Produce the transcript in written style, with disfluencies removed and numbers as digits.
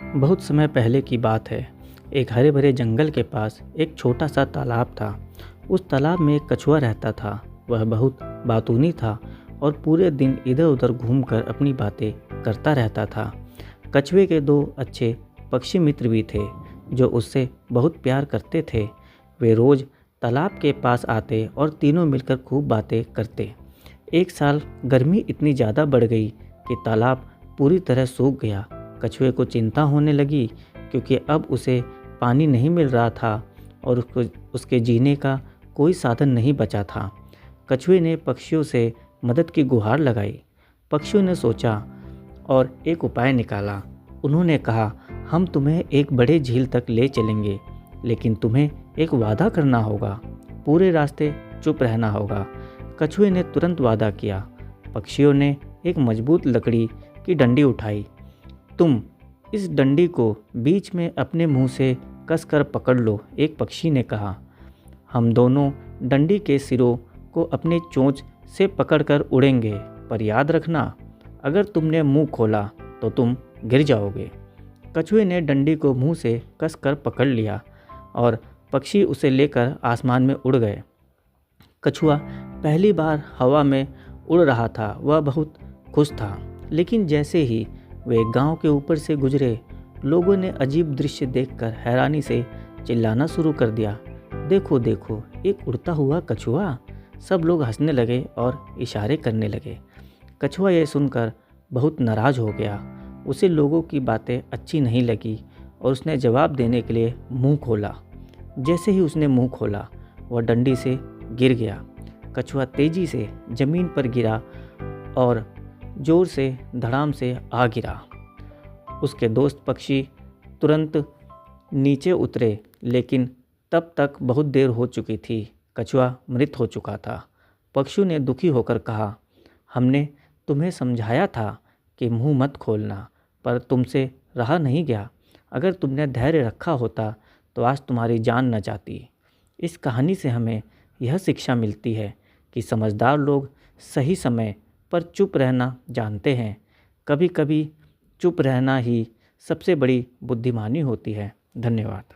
बहुत समय पहले की बात है। एक हरे भरे जंगल के पास एक छोटा सा तालाब था। उस तालाब में एक कछुआ रहता था। वह बहुत बातूनी था और पूरे दिन इधर उधर घूमकर अपनी बातें करता रहता था। कछुए के दो अच्छे पक्षी मित्र भी थे जो उससे बहुत प्यार करते थे। वे रोज़ तालाब के पास आते और तीनों मिलकर खूब बातें करते। एक साल गर्मी इतनी ज़्यादा बढ़ गई कि तालाब पूरी तरह सूख गया। कछुए को चिंता होने लगी क्योंकि अब उसे पानी नहीं मिल रहा था और उसके जीने का कोई साधन नहीं बचा था। कछुए ने पक्षियों से मदद की गुहार लगाई। पक्षियों ने सोचा और एक उपाय निकाला। उन्होंने कहा, हम तुम्हें एक बड़े झील तक ले चलेंगे, लेकिन तुम्हें एक वादा करना होगा। पूरे रास्ते चुप रहना होगा। कछुए ने तुरंत वादा किया। पक्षियों ने एक मजबूत लकड़ी की डंडी उठाई। तुम इस डंडी को बीच में अपने मुंह से कसकर पकड़ लो, एक पक्षी ने कहा। हम दोनों डंडी के सिरों को अपने चोंच से पकड़कर उड़ेंगे, पर याद रखना, अगर तुमने मुंह खोला तो तुम गिर जाओगे। कछुए ने डंडी को मुंह से कसकर पकड़ लिया और पक्षी उसे लेकर आसमान में उड़ गए। कछुआ पहली बार हवा में उड़ रहा था। वह बहुत खुश था, लेकिन जैसे ही वे गांव के ऊपर से गुजरे, लोगों ने अजीब दृश्य देखकर हैरानी से चिल्लाना शुरू कर दिया। देखो देखो, एक उड़ता हुआ कछुआ। सब लोग हंसने लगे और इशारे करने लगे। कछुआ यह सुनकर बहुत नाराज हो गया। उसे लोगों की बातें अच्छी नहीं लगी और उसने जवाब देने के लिए मुंह खोला। जैसे ही उसने मुंह खोला, वह डंडी से गिर गया। कछुआ तेजी से जमीन पर गिरा और जोर से धड़ाम से आ गिरा। उसके दोस्त पक्षी तुरंत नीचे उतरे, लेकिन तब तक बहुत देर हो चुकी थी। कछुआ मृत हो चुका था। पक्षियों ने दुखी होकर कहा, हमने तुम्हें समझाया था कि मुंह मत खोलना, पर तुमसे रहा नहीं गया। अगर तुमने धैर्य रखा होता तो आज तुम्हारी जान न जाती। इस कहानी से हमें यह शिक्षा मिलती है कि समझदार लोग सही समय पर चुप रहना जानते हैं। कभी कभी चुप रहना ही सबसे बड़ी बुद्धिमानी होती है। धन्यवाद।